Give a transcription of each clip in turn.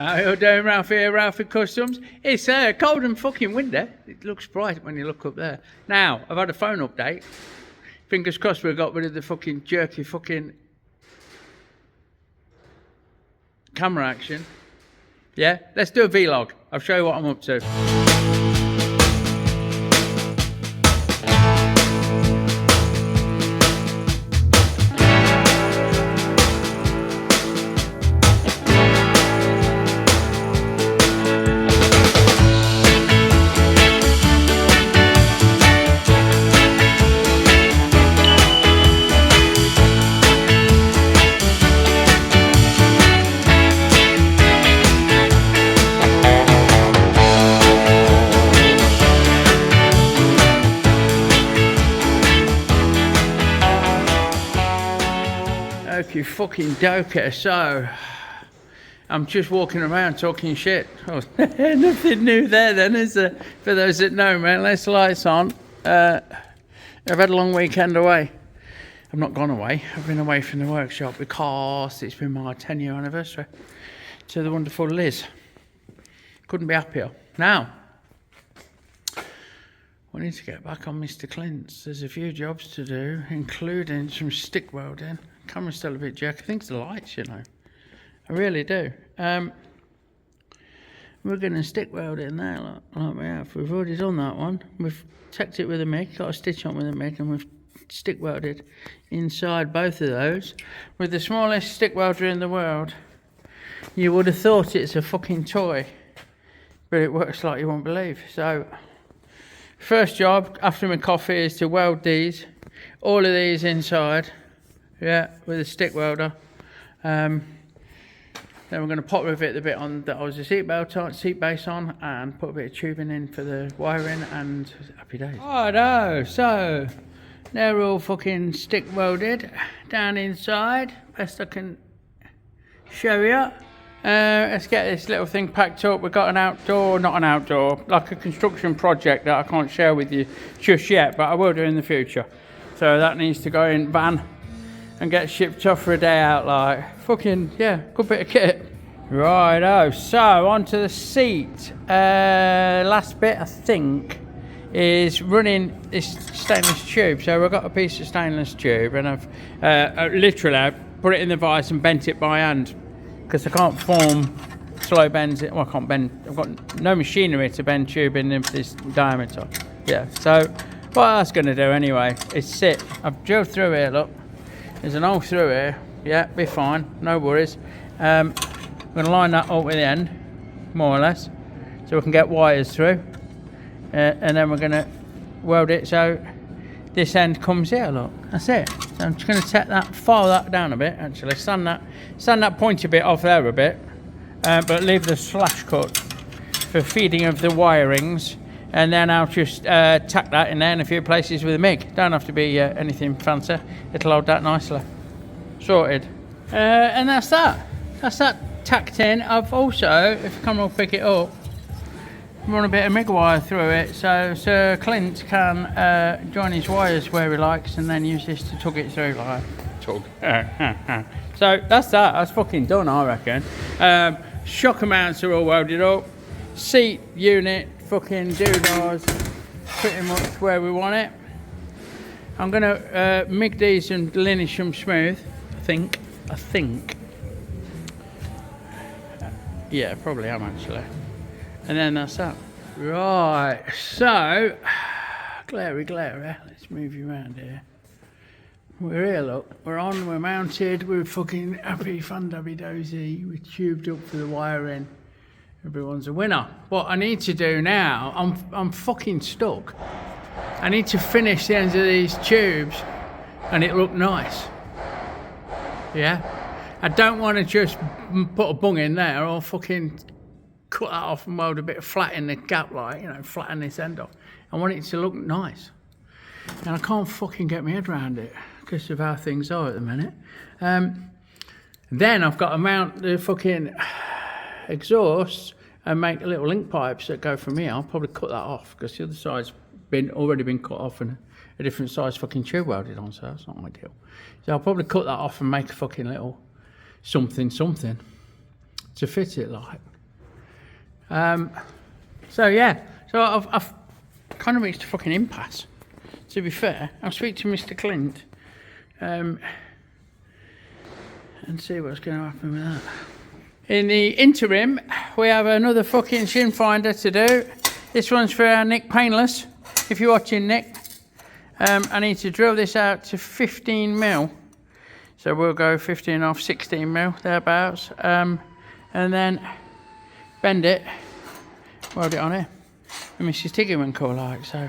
How you doing, Ralfy here, Ralfy Customs? It's cold and fucking windy. It looks bright when you look up there. Now, I've had a phone update. Fingers crossed we got rid of the fucking jerky fucking camera action. Yeah, let's do a vlog. I'll show you what I'm up to. You fucking doker. So I'm just walking around talking shit. Oh, nothing new there then, is there? For those that know, man, let's lights on. I've had a long weekend away. I've not gone away. I've been away from the workshop because it's been my 10-year anniversary to the wonderful Liz. Couldn't be happier. Now, we need to get back on Mr. Clint's. There's a few jobs to do, including some stick welding. Camera's still a bit jerky. I think it's the lights, you know. I really do. We're going to stick weld it in there, like we have. We've already done that one. We've tacked it with a MIG, got a stitch on with a MIG, and we've stick welded inside both of those with the smallest stick welder in the world. You would have thought it's a fucking toy, but it works like you won't believe. So, first job after my coffee is to weld these, all of these inside. Yeah, with a stick welder. Then we're going to pop rivet the bit on that I was a seat base on, and put a bit of tubing in for the wiring, and happy days. Righto, so they're all fucking stick welded down inside. Best I can show you. Let's get this little thing packed up. We've got an outdoor, not an outdoor, like a construction project that I can't share with you just yet, but I will do in the future. So that needs to go in van and get shipped off for a day out, like, fucking, yeah, good bit of kit. Righto, so onto the seat. Last bit, I think, is running this stainless tube. So I've got a piece of stainless tube, and I've literally put it in the vise and bent it by hand, because I can't form slow bends it. Well, I can't bend, I've got no machinery to bend tube in this diameter. Yeah, so what I was gonna do anyway is sit. I've drilled through here, look. There's an hole through here, yeah, be fine, no worries. I'm going to line that up with the end, more or less, so we can get wires through. And then we're going to weld it so this end comes here, look, that's it. So I'm just going to take that, file that down a bit, actually, stand that pointy bit off there a bit, but leave the slash cut for feeding of the wirings. And then I'll just tack that in there in a few places with a MIG. Don't have to be anything fancy. It'll hold that nicely. Sorted. And that's that. That's that tacked in. I've also, if the camera will pick it up, run a bit of MIG wire through it so Sir Clint can join his wires where he likes, and then use this to tug it through like tug. So that's that. That's fucking done, I reckon. Shocker mounts are all welded up. Seat unit, fucking doodahs, pretty much where we want it. I'm gonna MIG these and linish them smooth. I think. Yeah, probably am actually. And then that's that. Right, so glary. Let's move you around here. We're here, look. We're on. We're mounted. We're fucking happy, fun, dabby dozy. We're tubed up for the wiring. Everyone's a winner. What I need to do now, I'm fucking stuck. I need to finish the ends of these tubes and it look nice. Yeah? I don't want to just put a bung in there or fucking cut that off and weld a bit of flat in the gap, like, you know, flatten this end off. I want it to look nice. And I can't fucking get my head around it because of how things are at the minute. Then I've got to mount the fucking exhausts and make little link pipes that go from here. I'll probably cut that off because the other side's already been cut off and a different size fucking tube welded on, so that's not ideal. So I'll probably cut that off and make a fucking little something to fit it like. So yeah, so I've kind of reached a fucking impasse. To be fair, I'll speak to Mr. Clint and see what's going to happen with that. In the interim, we have another fucking shin finder to do. This one's for Nick Painless. If you're watching, Nick, I need to drill this out to 15 mil. So we'll go 15 off 16 mil, thereabouts. And then bend it, weld it on here. And Mrs. Tiggy went cool like, so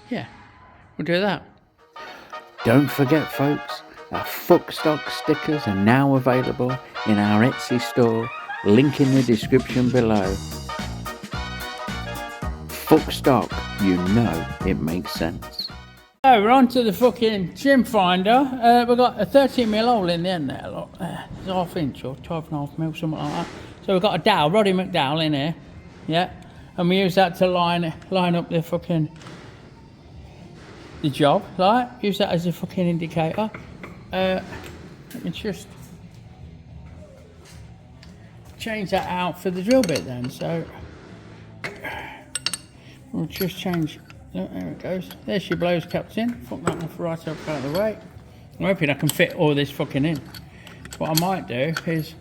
yeah, we'll do that. Don't forget, folks, our Fuckstock stickers are now available in our Etsy store, link in the description below. Fuckstock, you know it makes sense. So we're on to the fucking shin finder. We've got a 13 mil hole in the end there, look. It's ½ inch or 12.5 mil, something like that. So we've got a dowel, Roddy McDowell in here, yeah, and we use that to line up the fucking job, like, use that as a fucking indicator. Let me just change that out for the drill bit then. So we'll just change. Oh, there it goes. There she blows caps in. Fuck that off right up out of the way. I'm hoping I can fit all this fucking in. What I might do is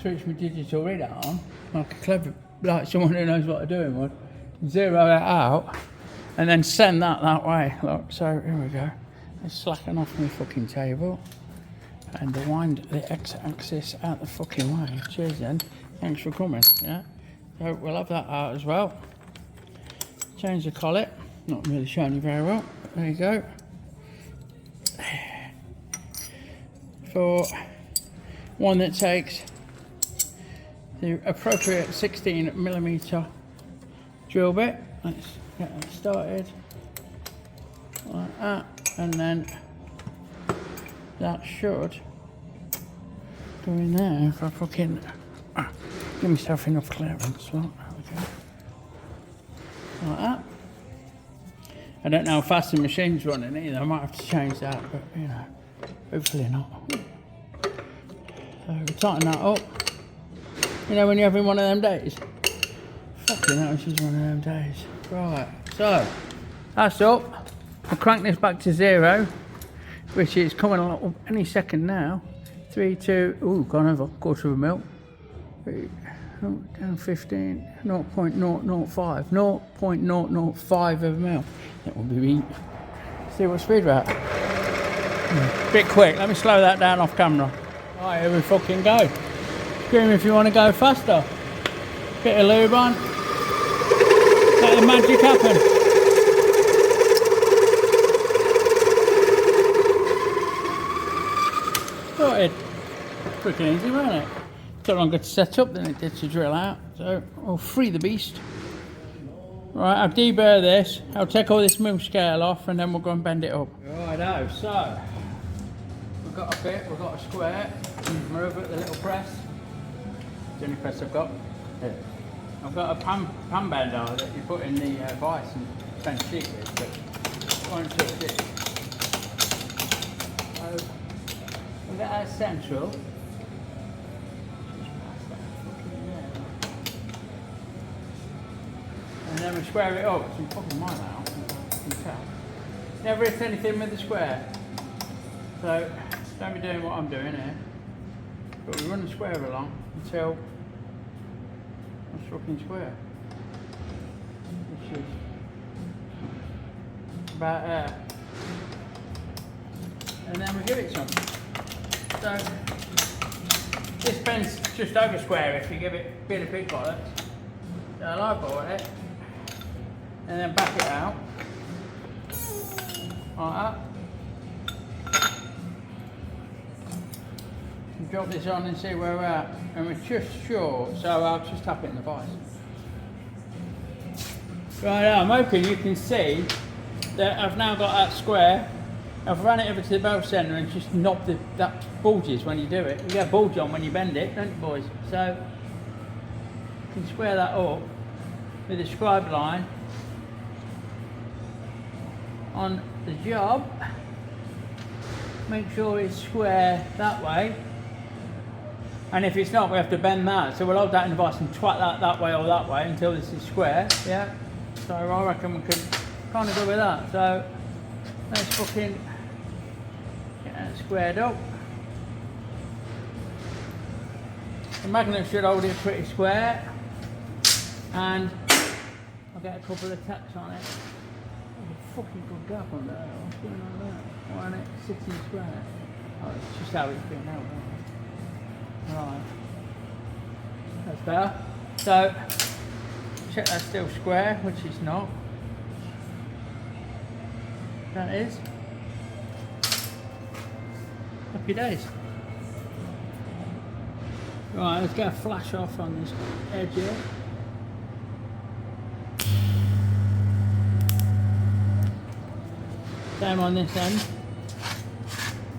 switch my digital reader on, like a clever, like someone who knows what they're doing would, zero it out, and then send that way. Look, so here we go. Let's slacken off my fucking table and wind the x-axis out the fucking way. Cheers then. Thanks for coming. Yeah. So we'll have that out as well. Change the collet. Not really showing you very well. But there you go. For one that takes the appropriate 16mm drill bit. Let's get that started. Like that. And then that should go in there if I fucking give myself enough clearance. Look, there we go. Like that. I don't know how fast the machine's running either. I might have to change that, but you know, hopefully not. So we tighten that up. You know when you're having one of them days? Fucking hell, this is one of them days. Right, so that's up. I'll crank this back to 0, which is coming along any second now. 3, 2, ooh, gone over, quarter of a mil. 3, down 15, 0.005, 0.005 of a mil. That will be, see what speed we're at. Bit quick, let me slow that down off camera. Right, here we fucking go. Scream if you want to go faster. Bit of lube on. Let the magic happen. Sorted. Freaking easy, wasn't it? Took longer to set up than it did to drill out. So I'll free the beast. Right, I'll deburr this. I'll take all this mill scale off and then we'll go and bend it up. Righto, so we've got a bit, we've got a square. We're over at the little press. It's the only press I've got. Here. I've got a pan bender that you put in the vise and bend sheet with, but won't touch it. So we'll get that central. And then we square it up. It's fucking mine out. You can tell. Never hit anything with the square. So don't be doing what I'm doing here. But we run the square along until it's fucking square. Which is about there. And then we give it some. So this bends just over square if you give it a bit of big bollocks. So I'll eyeball it. And then back it out, like that. And drop this on and see where we're at. And we're just short, so I'll just tap it in the vise. Right now, I'm hoping you can see that I've now got that square. I've run it over to the bow centre and just knobbed that bulges when you do it. You get a bulge on when you bend it, don't you boys? So you can square that up with a scribe line on the job. Make sure it's square that way And if it's not, we have to bend that. So we'll hold that in the vice and twat that way or that way until this is square. Yeah. So I reckon we could kind of go with that. So let's fucking get that squared up. The magnet should hold it pretty square, and I'll get a couple of tacks on it. There's a fucking good gap on there. What's going on there? Why isn't it sitting square? Oh, it's just how it's been out. Right, that's better. So check that's still square, which is not. That is. Happy days. Right, let's get a flash off on this edge here. Same on this end.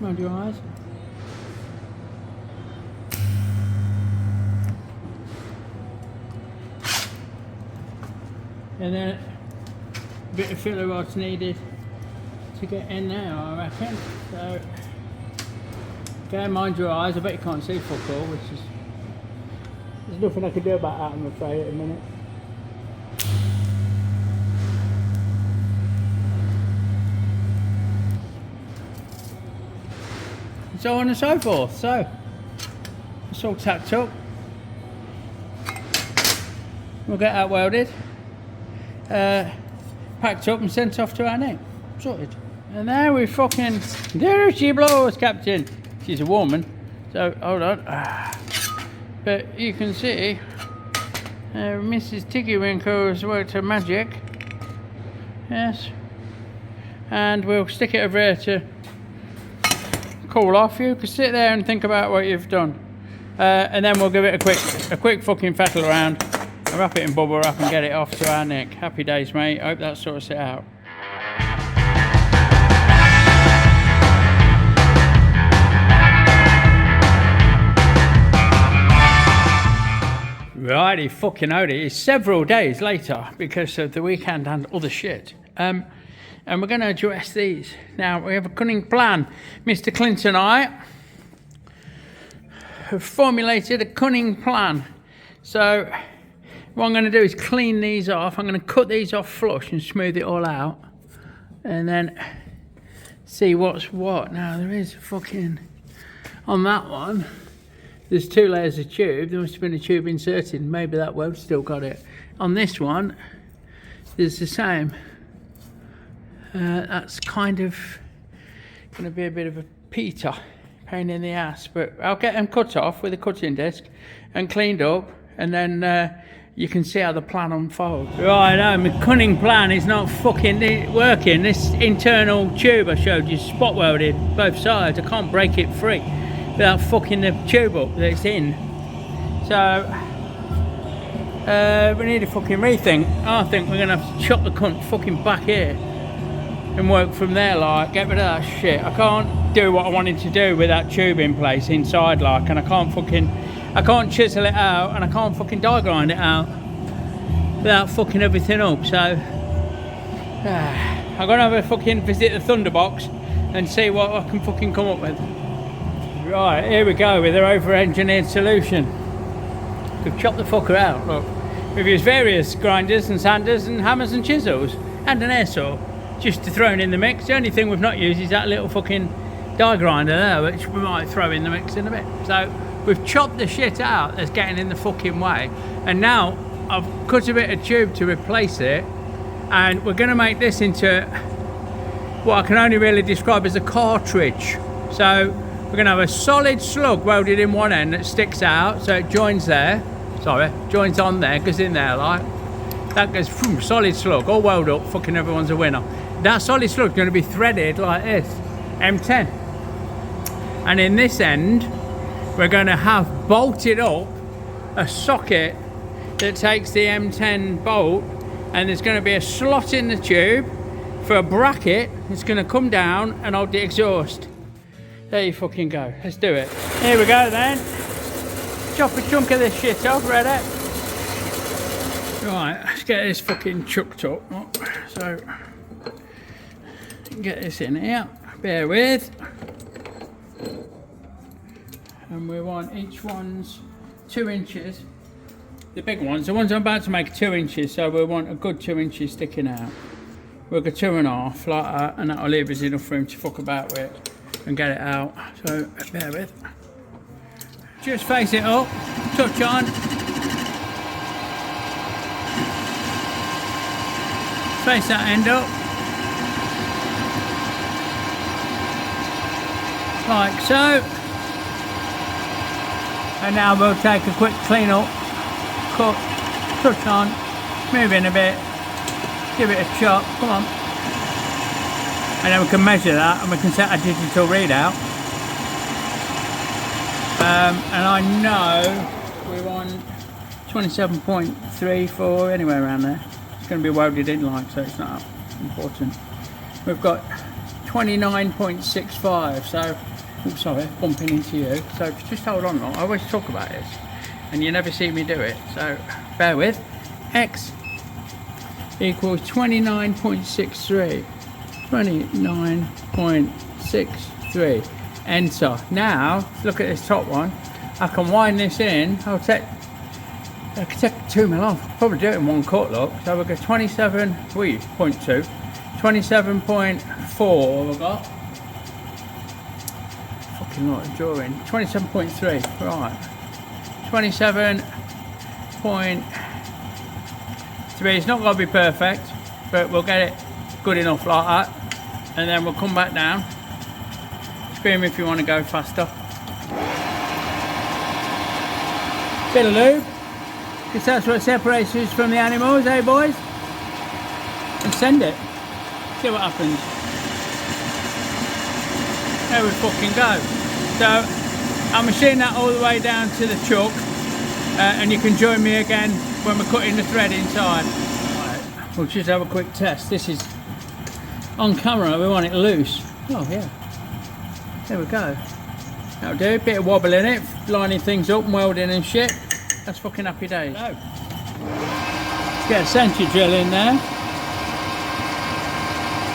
Mind your eyes. And then a bit of filler rod's needed to get in there, I reckon. So, okay, mind your eyes. I bet you can't see fuck all, which is, there's nothing I can do about that, I'm afraid, at the minute. And so on and so forth. So, it's all tacked up. We'll get that welded, packed up and sent off to our neck. Sorted. And now we fucking, there she blows, Captain. She's a woman, so hold on. But you can see Mrs. Tiggywinkle has worked her magic. Yes. And we'll stick it over here to cool off. You can sit there and think about what you've done. And then we'll give it a quick fucking fettle around and wrap it in bubble wrap and get it off to our neck. Happy days, mate. Hope that sorts it out. Righty fucking howdy. It's several days later because of the weekend and other shit. And we're going to address these. Now, we have a cunning plan. Mr. Clint and I have formulated a cunning plan. So, what I'm going to do is clean these off. I'm going to cut these off flush and smooth it all out. And then see what's what. Now, there is fucking, on that one, there's 2 layers of tube. There must have been a tube inserted. Maybe that weld's still got it. On this one, there's the same. That's kind of going to be a bit of a Peter, pain in the ass. But I'll get them cut off with a cutting disc and cleaned up. And then you can see how the plan unfolds. Right, no, my cunning plan is not fucking working. This internal tube I showed you, spot welded both sides. I can't break it free without fucking the tube up that it's in. So we need a fucking rethink. I think we're gonna have to chop the cunt fucking back here and work from there, like get rid of that shit. I can't do what I wanted to do with that tube in place inside, like, and I can't chisel it out and I can't fucking die grind it out without fucking everything up. So I'm gonna have a fucking visit the Thunderbox and see what I can fucking come up with. Right, here we go with their over-engineered solution. We've chopped the fucker out, look. We've used various grinders and sanders and hammers and chisels and an air saw just to throw in the mix. The only thing we've not used is that little fucking die grinder there, which we might throw in the mix in a bit. So we've chopped the shit out that's getting in the fucking way. And now I've cut a bit of tube to replace it. And we're going to make this into what I can only really describe as a cartridge. So we're going to have a solid slug welded in one end that sticks out, so it joins there. Sorry, joins on there, goes in there like. That goes, solid slug, all welded up, fucking everyone's a winner. That solid slug is going to be threaded like this, M10. And in this end, we're going to have bolted up a socket that takes the M10 bolt, and there's going to be a slot in the tube for a bracket that's going to come down and hold the exhaust. There you fucking go. Let's do it. Here we go then. Chop a chunk of this shit off, ready? Right, let's get this fucking chucked up. So, get this in here. Bear with. and we want each one's 2 inches. The big ones, the ones I'm about to make are 2 inches, so we want a good 2 inches sticking out. We'll go 2.5 like that, and that'll leave us enough room to fuck about with and get it out. So bear with. Just face it up, touch on. Face that end up. Like so. And now we'll take a quick clean up, cut, touch on, move in a bit, give it a chop, come on. And then we can measure that and we can set a digital readout. And I know we want 27.34, anywhere around there. It's going to be welded in like, so it's not important. We've got 29.65, so, oops, sorry, bumping into you. So just hold on, I always talk about this and you never see me do it, so bear with. X equals 29.63. 29.63. Enter. Now, look at this top one. I can wind this in. I can take 2 mil off. I'll probably do it in one cut, look. So we'll go 27.2. 27.4 we've got. Fucking lot of drawing. 27.3. Right. 27.3. It's not going to be perfect, but we'll get it good enough like that. And then we'll come back down. Scream if you want to go faster. Bit of lube, because that's what separates us from the animals, eh boys? And send it. See what happens. There we fucking go. So I'll machine that all the way down to the chuck, and you can join me again when we're cutting the thread inside. Right. We'll just have a quick test. This is on camera, we want it loose. Oh yeah. There we go. That'll do. Bit of wobble in it, lining things up, welding and shit. That's fucking happy days. Let's get a centre drill in there.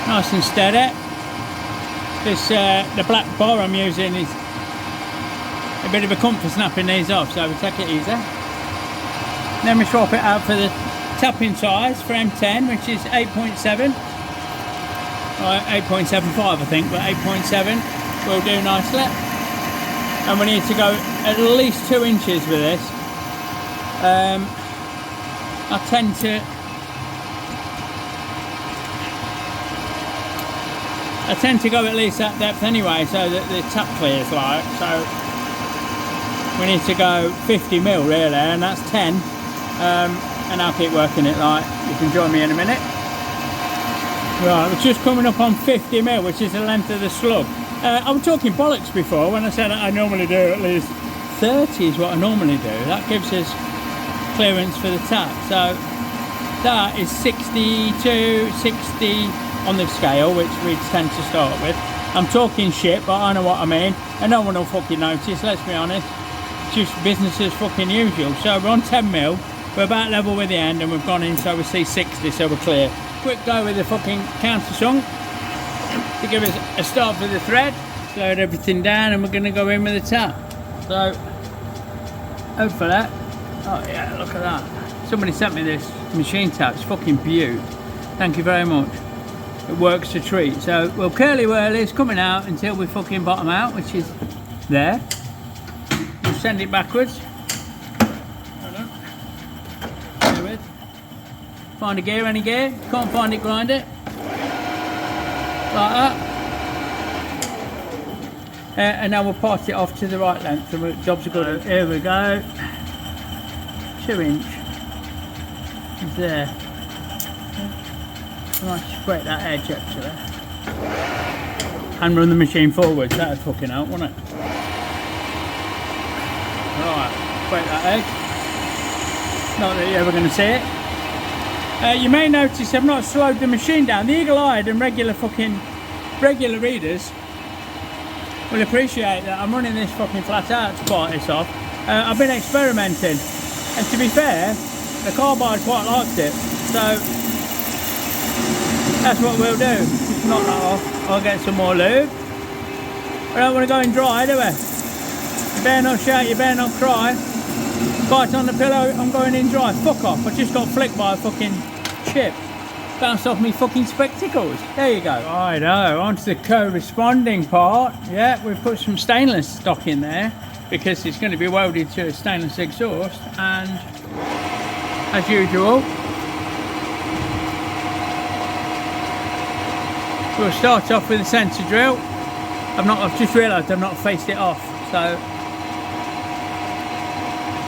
Nice and steady. This the black bar I'm using is a bit of a comfort snapping these off, so we take it easy. Then we swap it out for the tapping size for M10, which is 8.7. Right, 8.75 I think, but 8.7 will do nicely. And we need to go at least 2 inches with this. I tend to go at least that depth anyway, so that the tap clears like. So we need to go 50 mil really, and that's 10. And I'll keep working it like. You can join me in a minute. Right, we're just coming up on 50 mil, which is the length of the slug. I was talking bollocks before when I said I normally do at least 30 is what I normally do. That gives us clearance for the tap. So that is 62, 60 on the scale, which we tend to start with. I'm talking shit, but I know what I mean. And no one will fucking notice, let's be honest. It's just business as fucking usual. So we're on 10 mil, we're about level with the end, and we've gone in so we see 60, so we're clear. Quick go with the fucking countersunk to give us a start for the thread. Load everything down and we're going to go in with the tap. So, hopefully that. Oh yeah, look at that. Somebody sent me this machine tap, it's fucking beaut. Thank you very much. It works a treat. So we'll curly whirl this coming out until we fucking bottom out, which is there. We'll send it backwards. Find a gear, any gear. Can't find it, grind it. Like that. And now we'll pass it off to the right length. So the jobs are good. Here we go. 2 inch. Is there. I might scrape that edge actually. And run the machine forwards. That would fucking help, wouldn't it? Right, scrape that edge. Not that you're ever going to see it. You may notice I've not slowed the machine down. The eagle-eyed and regular readers will appreciate that I'm running this fucking flat out to part this off. I've been experimenting, and to be fair, the carbide quite liked it. So that's what we'll do. Just knock that off. I'll get some more lube. We don't want to go in dry, do we? You better not shout, you better not cry. Bite on the pillow, I'm going in dry. Fuck off, I just got flicked by a fucking chip. Bounced off me fucking spectacles. There you go. I know, onto the corresponding part. Yeah, we've put some stainless stock in there because it's going to be welded to a stainless exhaust, and as usual, we'll start off with a centre drill. I've just realised I've not faced it off, so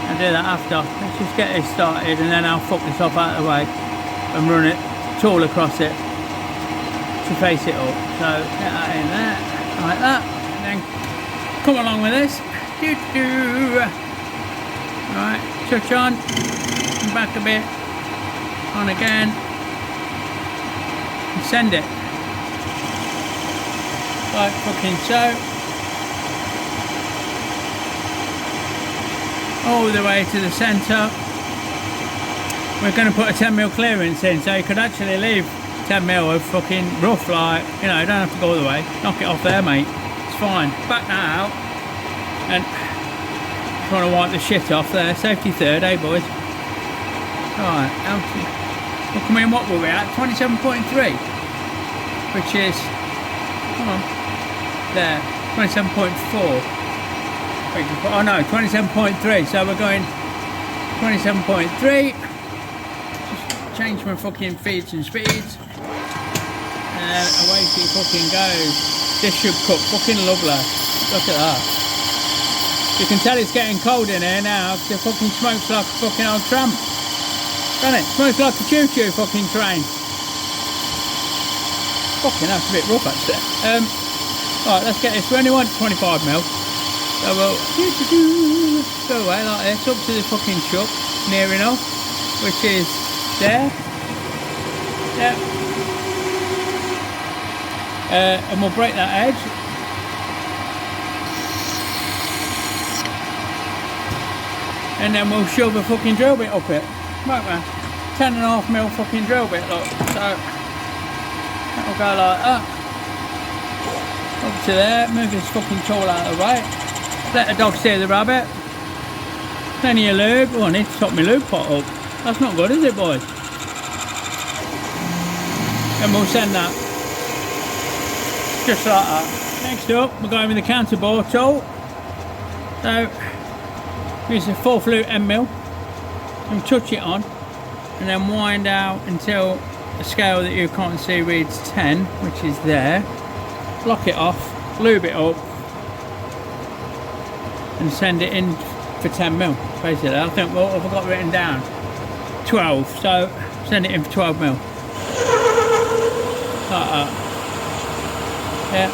I'll do that after. Let's just get this started and then I'll fuck this off out of the way and run it tool across it to face it up. So get that in there, like that, and then come along with this. Right, touch on, back a bit, on again, and send it. Like fucking so. All the way to the centre. We're going to put a 10mm clearance in, so you could actually leave 10mm of fucking rough, like, you know, you don't have to go all the way. Knock it off there, mate. It's fine. Back that out. And trying to wipe the shit off there. Safety third, eh, boys? Right, we'll come in, what were we at? 27.3. Which is, come on. There, 27.4. Oh no, 27.3. So we're going 27.3. Just change my fucking feeds and speeds, and then away she fucking goes. This should cook fucking lovely. Look at that. You can tell it's getting cold in here now because it fucking smokes like a fucking old tramp. Doesn't it? Smokes like a choo-choo fucking train. Fucking that's a bit rough actually. Right, let's get this. We only want 25mm. So we'll go away like this, up to the fucking chuck, near enough, which is there. Yep. And we'll break that edge. And then we'll shove a fucking drill bit up it. Right man, 10.5mm fucking drill bit, look. So that'll go like that. Up to there, move this fucking tool out of the way. Let the dog steer the rabbit. Plenty of lube. Oh, I need to top my lube pot up. That's not good, is it, boys? And we'll send that. Just like that. Next up, we're going with the counter bore tool. So, use a 4 flute end mill. And touch it on. And then wind out until the scale that you can't see reads 10, which is there. Lock it off. Lube it up. And send it in for 10mm, basically. I think, what have I got written down? 12, so send it in for 12mm. Like that. Yeah,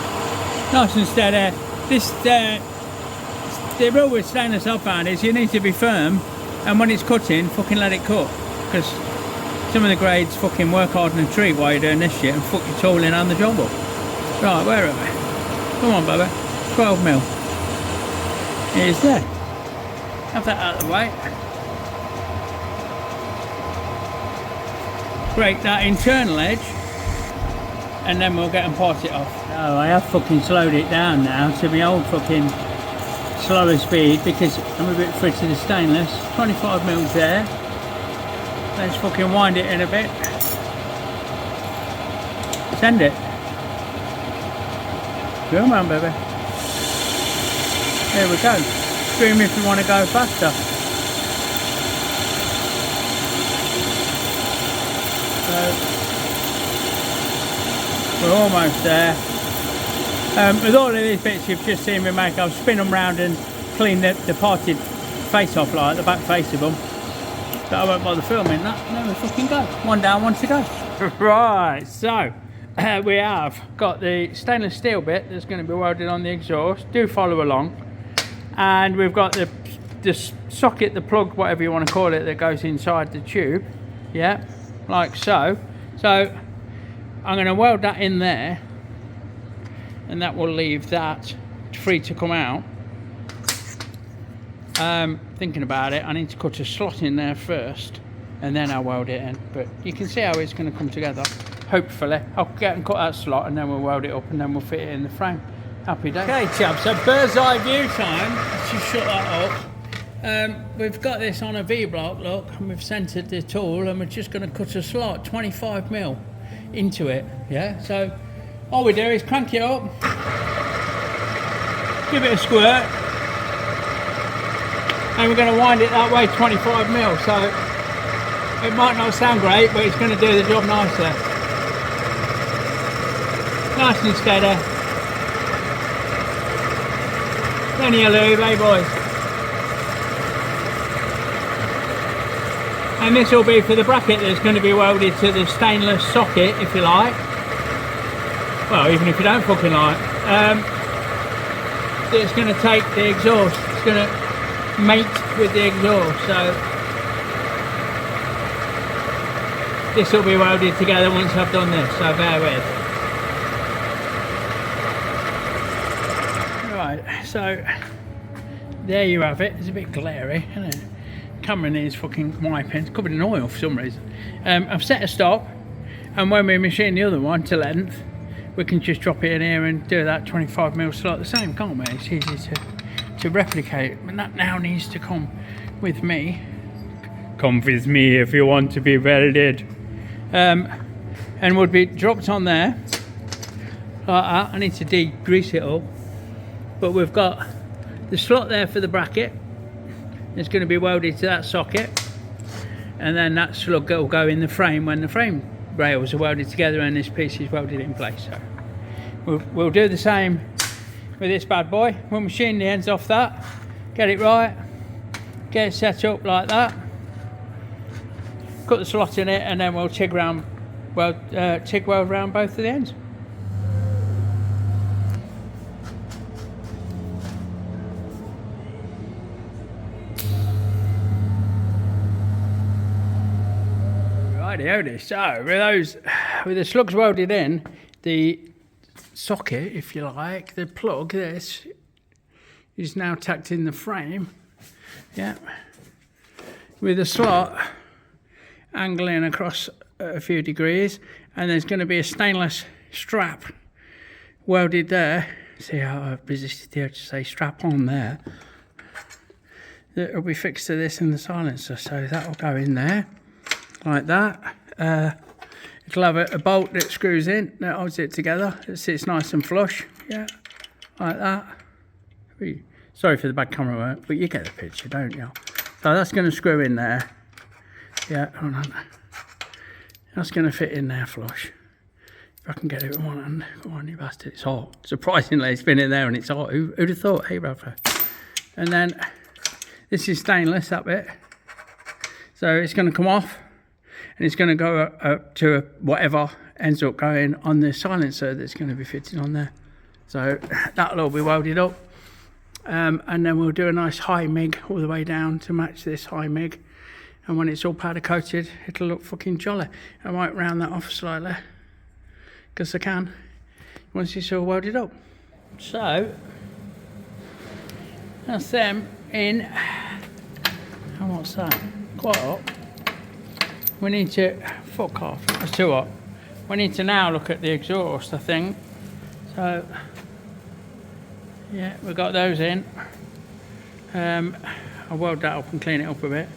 nice and steady. This, the rule with stainless I found is you need to be firm, and when it's cutting, fucking let it cut. Because some of the grades fucking work hard in a tree while you're doing this shit and fuck your tool in and the job up. Right, where are we? Come on, baby. 12mm. Is there. Have that out of the way. Break that internal edge, and then we'll get and part it off. Oh, I have fucking slowed it down now to my old fucking slower speed because I'm a bit free to the stainless. 25mm there. Let's fucking wind it in a bit. Send it. Come on, baby. There we go. Scream if you want to go faster. So, we're almost there. With all of these bits you've just seen me make, I'll spin them round and clean the parted face off, like the back face of them. But I won't bother filming that. There we fucking go. One down, one to go. Right, so we have got the stainless steel bit that's going to be welded on the exhaust. Do follow along. And we've got the socket, the plug, whatever you want to call it, that goes inside the tube. Yeah, like so. So I'm going to weld that in there, and that will leave that free to come out. Thinking about it, I need to cut a slot in there first, and then I'll weld it in. But you can see how it's going to come together. Hopefully, I'll get and cut that slot, and then we'll weld it up, and then we'll fit it in the frame. Happy day. Okay, chaps, so bird's eye view time. Let's just shut that up. We've got this on a V-block, look, and we've centered the tool, and we're just going to cut a slot 25mm into it. Yeah, so all we do is crank it up, give it a squirt, and we're going to wind it that way 25mm. So it might not sound great, but it's going to do the job nicely. Nice and steady. Plenty of lube, eh boys? And this will be for the bracket that's going to be welded to the stainless socket, if you like. Well, even if you don't fucking like. It's going to take the exhaust. It's going to mate with the exhaust. So this will be welded together once I've done this. So bear with. Right. So there you have it. It's a bit glary, isn't it? Camera needs fucking wiping. It's covered in oil for some reason. I've set a stop, and when we machine the other one to length, we can just drop it in here and do that 25mm slot the same, can't we? It's easy to replicate. And that now needs to come with me. Come with me if you want to be welded. And would be dropped on there like that. I need to degrease it all. But we've got the slot there for the bracket. It's going to be welded to that socket, and then that slug will go in the frame when the frame rails are welded together and this piece is welded in place. So we'll do the same with this bad boy. We'll machine the ends off that, get it right, get it set up like that, cut the slot in it, and then we'll TIG weld round both of the ends. So with the slugs welded in, the socket, if you like, the plug, this is now tacked in the frame. Yeah, with the slot angling across a few degrees, and there's going to be a stainless strap welded there. See how I've resisted the urge to say strap on there. It'll be fixed to this in the silencer, so that will go in there like that. It'll have a bolt that screws in that holds it together. It sits nice and flush, yeah, like that. Sorry for the bad camera work, but you get the picture, don't you? So that's going to screw in there. Yeah, hold on. That's going to fit in there flush. If I can get it with one hand. Go on, you bastard. It's hot. Surprisingly, it's been in there and it's hot. Who'd have thought? Hey, Ralfy. And then this is stainless, that bit. So it's going to come off. And it's going to go up to whatever ends up going on the silencer that's going to be fitted on there. So that'll all be welded up. And then we'll do a nice high MIG all the way down to match this high MIG. And when it's all powder coated, it'll look fucking jolly. I might round that off slightly, because I can, once it's all welded up. So that's them in. And what's that? Quite hot. We need to, fuck off, that's too hot. We need to now look at the exhaust, I think. So, yeah, we've got those in. I'll weld that up and clean it up a bit.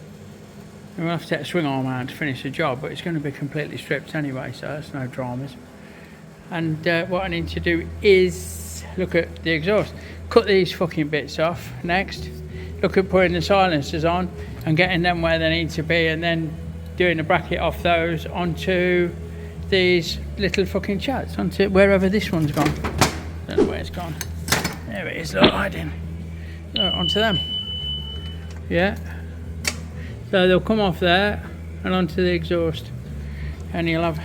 And we'll have to take a swing arm out to finish the job, but it's going to be completely stripped anyway, so that's no dramas. And what I need to do is look at the exhaust. Cut these fucking bits off next. Look at putting the silencers on and getting them where they need to be, and then doing the bracket off those onto these little fucking chats, onto wherever this one's gone. Don't know where it's gone. There it is, look, hiding. Look, onto them. Yeah. So they'll come off there and onto the exhaust, and you'll have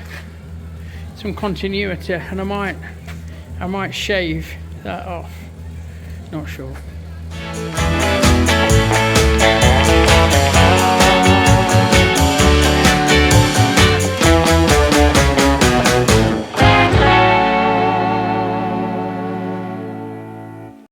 some continuity. And I might shave that off. Not sure.